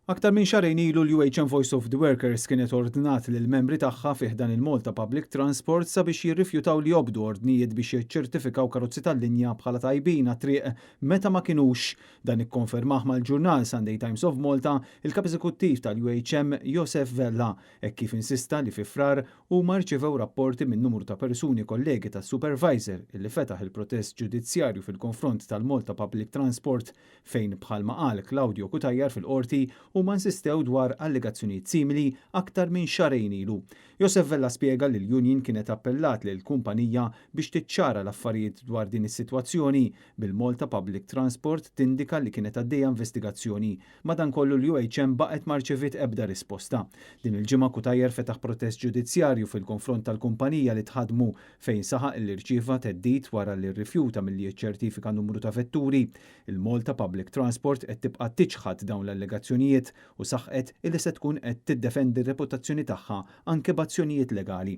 Aktar minn xarejn ilu l-UHM Voice of the Workers kienet ordnat lil membri tagħha fih dan il-Malta Public Transport sabiex jirrifjutaw li jobdu ordnijiet biex jiċċertifikaw karozzi tal-linja bħala tajbin triq meta ma kinux. Dan ikkonfermah mal-ġurnal Sunday Times of Malta il-kap eżekuttiv tal-UHM Josef Vella hekk kif insista li fi frar huma rċevew rapporti minn numru ta' persuni kollegi tas-supervisor illi fetaħ il-protest ġudizzjarju fil-konfront tal-Malta Public Transport fejn bħalma qal Claudio Kutajjar fil-qorti huma nsistew dwar allegazzjonijiet simili aktar minn xarejn ilu. Josef Vella spjega li l-Union kienet appellat lil kumpanija biex tiċċara l-affarijiet dwar din is-sitwazzjoni bil-Malta Public Transport tindika li kienet għaddejja investigazzjoni. Madankollu l-UHM baqgħet ma rċeviet ebda risposta. Din il-ġimgħa Kutajjar fetaħ protest ġudizzjarju fil-konfront tal-kumpanija li tħadmu fejn saħaq li rċieva teddid wara li rrifjuta milli jiċċertifika numru ta' vetturi. Il-Malta Public Transport qed tibqa' tiċħad dawn l-allegazzjonijiet u saħqet illi se tkun qed tiddefendi r-reputazzjoni tagħha anke b'azzjonijiet legali.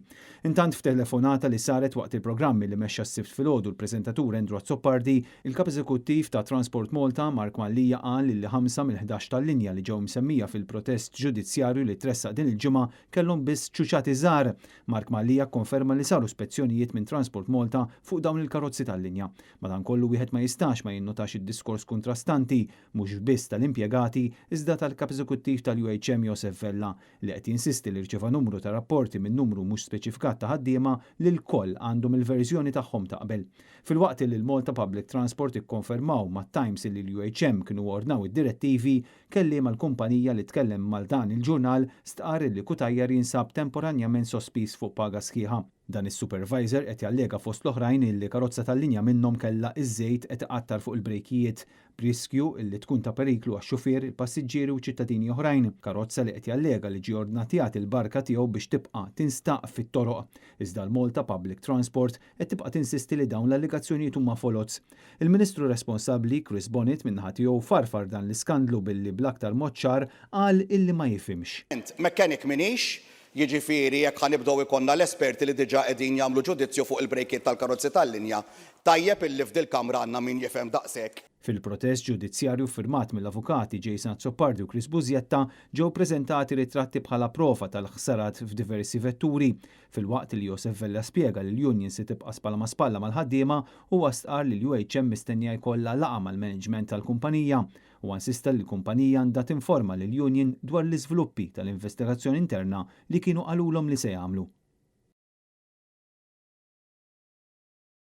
Intant f'telefonata li saret waqt il-programmi li mexxa s-sibt filgħodu l-preżentatur Endru Azzopardi, il-kap eżekuttiv ta' Transport Malta Mark Mallija qal li 5 mill-11 tal-linja li ġew msemmija fil-protest ġudizzjarju li tressaq din il-ġimgħa kellhom biss ċuċati żgħar. Mark Mallija konferma li saru spezzjonijiet minn Transport Malta fuq dawn il-karozzi tal-linja. Madankollu wieħed ma jistax ma jinnotax id-diskors kontrastanti mhux biss tal-impjegati iżda tal-kap eżekuttiv tal-UHM Josef Vella li qed jinsisti li rċeva numru ta' rapporti minn numru mhux speċifikat ta' ħaddiema li l-koll għandhom il-verżjoni tagħhom ta' qabel. Filwaqt li l-Malta Public Transport ikkonfermaw mat-Times li l-UHM kienu ordnaw id-direttivi, kelliem mal-kumpanija li tkellem mal dan il-ġurnal stqar li Kutajjar jinsab temporanjament sospiż fuq paga sħiħa. Dan is-supervisor qed jallega fost l-oħrajn illi karozza tal-linja minnhom kellha iż-żejt qed iqattar fuq il-brejkijiet b'riskju illi tkun ta' periklu għax-xufier, il-passiġġieri u ċittadini oħrajn. Karozza li qed jallega li ġie ordnatjat il-barka tiegħu biex tibqa' tinstaq fit-toroq. Iżda l-Malta Public Transport qed tibqa' tinsisti li dawn l-allegazzjonijiet huma folots. Il-Ministru responsabbli Chris Bonnet minnaħa tiegħu farfar dan l-iskandlu billi bl-aktar mod ċar qal illi ma jifhimx. Mechanic minix, jiġifieri jekk ħanibdew ikollna l-esperti li diġà qegħdin jagħmlu ġudizzju fuq il-brejkiet tal-karozzi tal-linja, tajjeb illi f'dil kamra għandna min jifhem daqshekk. Fil-protest ġudizzjarju firmat mill-avukati Jason Azzopardi u Chris Bużjetta ġew preżentati ritratti bħala prova tal-ħsarat f'diversi vetturi. Fil-waqt li Josef Vella spjega li l-Union se tibqa' spalla ma' spalla mal-ħaddiema u stqar li l-UHM mistennija jkollha laqgħa mal-management tal-kumpanija u insista li l-kumpanija għandha tinforma lill-Union dwar l-iżviluppi tal-investigazzjoni interna li kienu qalulhom li se jagħmlu.